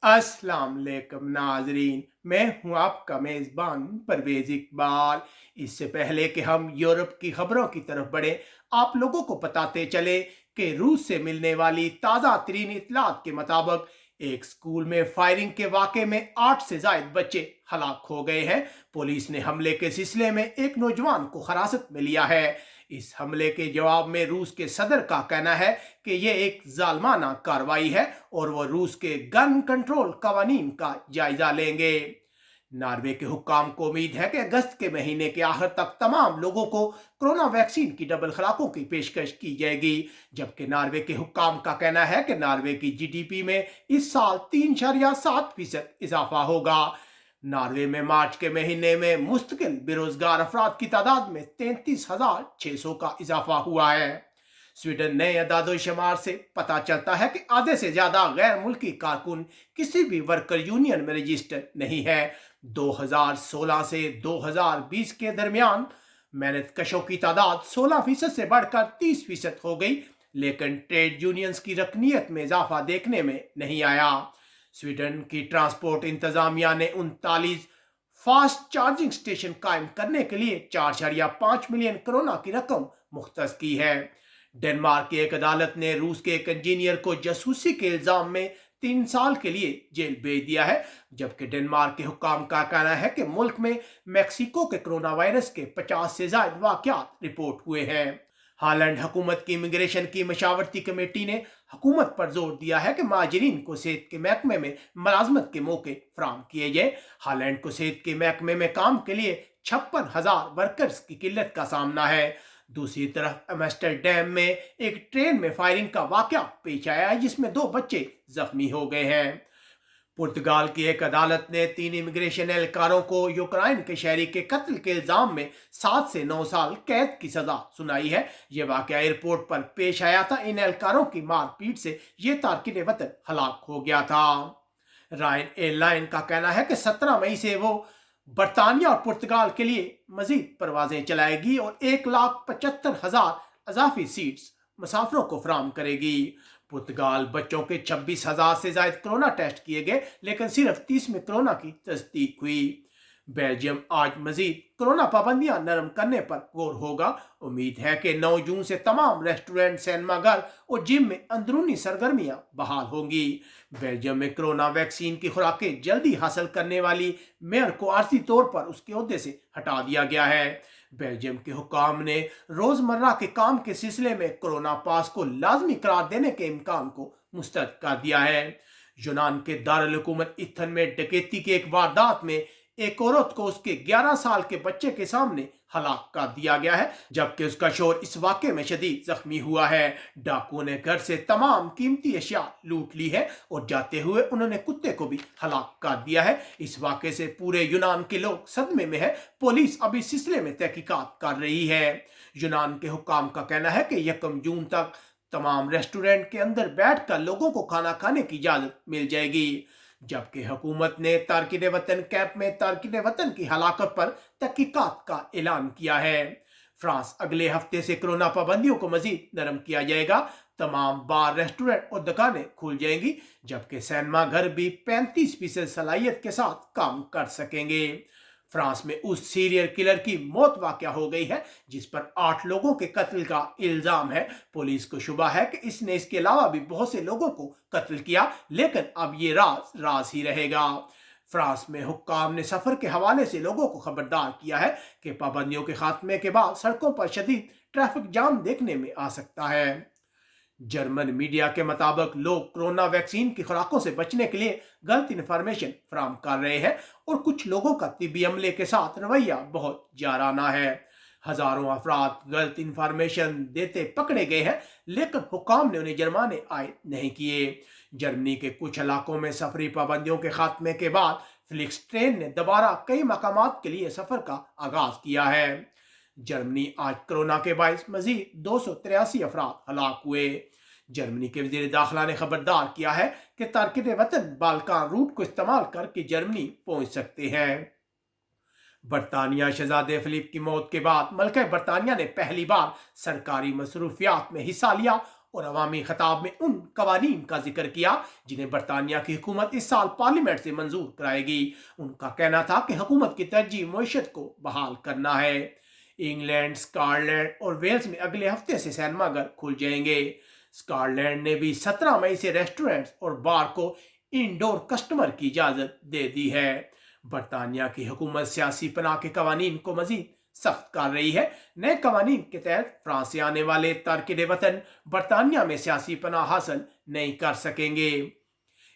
अस्सलाम वालेकुम नाजरीन। मैं हूं आपका मेज़बान परवेज़ इकबाल। इससे पहले कि हम यूरोप की खबरों की तरफ बढ़े, आप लोगों को बताते चले कि रूस से मिलने वाली ताज़ा तरीन इत्तलात के मुताबिक एक स्कूल में फायरिंग के वाक़े में 8 से ज़ायद बच्चे हलाक हो गए हैं। पुलिस ने हमले के सिलसिले में एक नौजवान को हिरासत में लिया है। इस हमले के जवाब में रूस के सदर का कहना है कि यह एक जालमाना कार्रवाई है और वह रूस के गन कंट्रोल कवानीन का जायजा लेंगे। नॉर्वे के हुक्काम को उम्मीद है कि अगस्त के महीने के आखिर तक तमाम लोगों को कोरोना वैक्सीन की डबल खुराकों की पेशकश की जाएगी, जबकि नॉर्वे के हुक्काम का कहना है कि नॉर्वे की जीडीपी में इस साल 3.7% इजाफा होगा। नॉर्वे में मार्च के महीने में मुस्तकिल बेरोजगार अफराद की तादाद में 33,600 का इजाफा हुआ है। स्वीडन नए अदाद-ओ-शुमार से पता चलता है कि आधे से ज्यादा गैर मुल्की कारकुन किसी भी वर्कर यूनियन में रजिस्टर नहीं है। 2016 से 2020 के दरमियान मेहनत कशों की तादाद 16% से बढ़कर 30% हो गई, लेकिन ट्रेड यूनियंस की रकनीत में इजाफा देखने में नहीं आया। स्वीडन की ट्रांसपोर्ट इंतजामिया ने 39 फास्ट चार्जिंग स्टेशन कायम करने के लिए 4.5 मिलियन कोरोना की रकम मुख्तस की है। डेनमार्क की एक अदालत ने रूस के एक इंजीनियर को जासूसी के इल्जाम में 3 साल के लिए जेल भेज दिया है, जबकि डेनमार्क के हुक्काम का कहना है कि मुल्क में मैक्सिको के कोरोना वायरस के 50 से ज्यादा वाकयात रिपोर्ट हुए हैं। हालैंड हुकूमत की इमिग्रेशन की मशावरती कमेटी ने हुकूमत पर जोर दिया है कि महाजरीन को सेहत के महकमे में मुलाजमत के मौके फराम किए जाए। हालैंड को सेहत के महकमे में काम के लिए 56,000 वर्कर्स की किल्लत का सामना है। दूसरी तरफ एम्स्टर्डम में एक ट्रेन में फायरिंग का वाकया पेश आया है, जिसमें 2 बच्चे जख्मी हो गए हैं। पुर्तगाल की एक अदालत ने 3 इमिग्रेशन एहलकारों को यूक्रेन के शहरी के कत्ल के इल्जाम में 7 से 9 साल कैद की सजा सुनाई है। यह वाकया एयरपोर्ट पर पेश आया था। इन एहलकारों की मारपीट से यह तारकिन वतन हलाक हो गया था। रायन एयरलाइन का कहना है कि 17 मई से वो बरतानिया और पुर्तगाल के लिए मजीद परवाजें चलाएगी और 1,75,000 अजाफी सीट्स मुसाफिरों को फराम करेगी। पुर्तगाल बच्चों के 26,000 से ज्यादा कोरोना टेस्ट किए गए, लेकिन सिर्फ 30 में कोरोना की तस्दीक हुई। बेल्जियम आज मजीद कोरोना पाबंदियां नरम करने पर गौर होगा। उम्मीद है कि 9 जून से तमाम रेस्टोरेंट, सिनेमाघर और जिम में अंदरूनी सरगर्मियां बहाल होंगी। बेल्जियम में कोरोना वैक्सीन की खुराकें जल्दी हासिल करने वाली मेयर को आर्जी तौर पर उसके ओहदे से हटा दिया गया है। बेल्जियम के हुक्काम ने रोजमर्रा के काम के सिलसिले में कोरोना पास को लाजमी करार देने के इम्कान को मुस्तरद कर दिया है। यूनान के दारुल हुकूमत इथन में डकैती की एक वारदात में एक औरत को उसके 11 साल के बच्चे के सामने हलाक कर दिया गया है, जबकि उसका शोहर इस वाक़े में शदीद जख्मी हुआ है। डाकुओं ने घर से तमाम कीमती अशिया लूट ली है और जाते हुए उन्होंने कुत्ते को भी हलाक कर दिया है। इस वाक़े से पूरे यूनान के लोग सदमे में है। पुलिस अब इस सिलसिले में तहकीकात कर रही है। यूनान के हुक्काम का कहना है कि 1 जून तक तमाम रेस्टोरेंट के अंदर बैठकर लोगों को खाना खाने की इजाजत मिल जाएगी, जबकि हुकूमत ने तारकिन वतन कैंप में तारकिन वतन की हलाकत पर तहकीकात का ऐलान किया है। फ्रांस अगले हफ्ते से कोरोना पाबंदियों को मजीद नरम किया जाएगा। तमाम बार, रेस्टोरेंट और दुकानें खुल जाएंगी, जबकि सिनेमा घर भी 35% सलाहियत के साथ काम कर सकेंगे। फ्रांस में उस सीरियल किलर की मौत वाक़या हो गई है जिस पर 8 लोगों के कत्ल का इल्जाम है। पुलिस को शुबा है कि इसने इसके अलावा भी बहुत से लोगों को कत्ल किया, लेकिन अब ये राज राज ही रहेगा। फ्रांस में हुक्काम ने सफर के हवाले से लोगों को खबरदार किया है कि पाबंदियों के खात्मे के बाद सड़कों पर शदीद ट्रैफिक जाम देखने में आ सकता है। जर्मन मीडिया के मुताबिक लोग कोरोना वैक्सीन की खुराकों से बचने के लिए गलत इन्फॉर्मेशन फराम कर रहे हैं और कुछ लोगों का तिब्बी अमले के साथ रवैया बहुत जाराना है। हजारों अफराद गलत इन्फॉर्मेशन देते पकड़े गए हैं, लेकिन हुक्काम ने उन्हें जुर्माने आयद नहीं किए। जर्मनी के कुछ इलाकों में सफरी पाबंदियों के खात्मे के बाद फ्लिक्स ट्रेन ने दोबारा कई मकामात के लिए सफर का आगाज किया है। जर्मनी आज कोरोना के बायस मजीद 283 अफराद हलाक हुए। जर्मनी के वजीर दाखिला ने खबरदार किया है कि तारकिन वतन बाल्कान रूट को इस्तेमाल करके जर्मनी पहुंच सकते हैं। बरतानिया शहजादे फिलिप की मौत के बाद मलका बरतानिया ने पहली बार सरकारी मसरूफियात में हिस्सा लिया और अवामी खिताब में उन कवानीन का जिक्र किया जिन्हें बरतानिया की हुकूमत इस साल पार्लियामेंट से मंजूर कराएगी। उनका कहना था कि हुकूमत की तरजीह मईशत को बहाल करना है। इंग्लैंड, स्कॉटलैंड और वेल्स में अगले हफ्ते से सिनेमाघर खुल जाएंगे। स्कॉटलैंड ने भी 17 मई से रेस्टोरेंट्स और बार को इंडोर कस्टमर की इजाजत दे दी है। बरतानिया की हुकूमत सियासी पनाह के कवानीन को मजीद सख्त कर रही है। नए कवानीन के तहत फ्रांस से आने वाले तारकिन वतन बरतानिया में सियासी पनाह हासिल नहीं कर सकेंगे।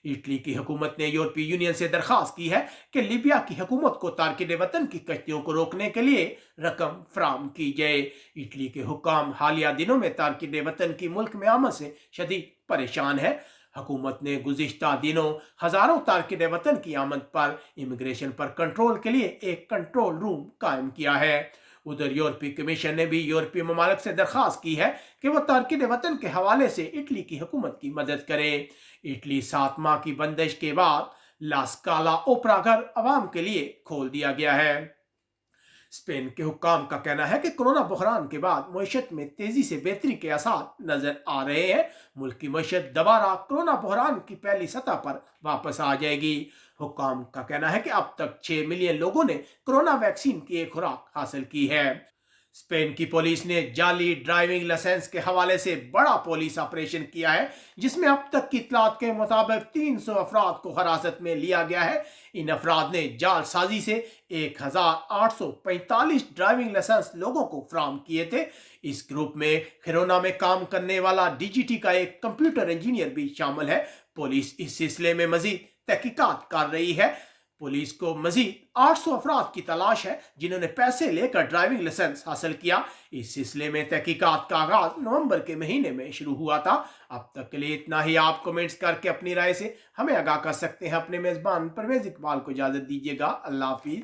इटली की हुकूमत ने यूरोपीय यूनियन से दरख्वास्त की है कि लीबिया की हुकूमत को तारकिन वतन की कश्तियों को रोकने के लिए रकम फराहम की जाए। इटली के हुक्काम हालिया दिनों में तारकिन वतन की मुल्क में आमद से शदीद परेशान है। हुकूमत ने गुज़िश्ता दिनों हज़ारों तारकिन वतन की आमद पर इमिग्रेशन पर कंट्रोल के लिए एक कंट्रोल रूम कायम किया है। उधर यूरोपीय कमीशन ने भी यूरोपीय ममालिक से दरख्वास्त की है कि वह तारकिन वतन के हवाले से इटली की हुकूमत की मदद करे। इटली 7 माह की बंदिश के बाद ला स्काला ओपरा घर आवाम के लिए खोल दिया गया है। स्पेन के हुक्काम का कहना है कि कोरोना बहरान के बाद मईशत में तेजी से बेहतरी के आसार नजर आ रहे हैं। मुल्क की मईशत दोबारा कोरोना बहरान की पहली सतह पर वापस आ जाएगी। हुक्काम का कहना है कि अब तक 6 मिलियन लोगों ने कोरोना वैक्सीन की एक खुराक हासिल की है। स्पेन की पुलिस ने जाली ड्राइविंग लाइसेंस के हवाले से बड़ा पुलिस ऑपरेशन किया है, जिसमें अब तक की इतलात के मुताबिक 300 अफराद को हिरासत में लिया गया है। इन अफराद ने जालसाजी से 1845 ड्राइविंग लाइसेंस लोगों को फराहम किए थे। इस ग्रुप में खिरोना में काम करने वाला डीजीटी का एक कंप्यूटर इंजीनियर भी शामिल है। पुलिस इस सिलसिले में मजीद तहकीकात कर रही है। पुलिस को मजीद 800 अफराद की तलाश है जिन्होंने पैसे लेकर ड्राइविंग लाइसेंस हासिल किया। इस सिलसिले में तहकीकात का आगाज नवंबर के महीने में शुरू हुआ था। अब तक के लिए इतना ही। आप कमेंट्स करके अपनी राय से हमें आगाह कर सकते हैं। अपने मेजबान परवेज इकबाल को इजाजत दीजिएगा। अल्लाह हाफिज।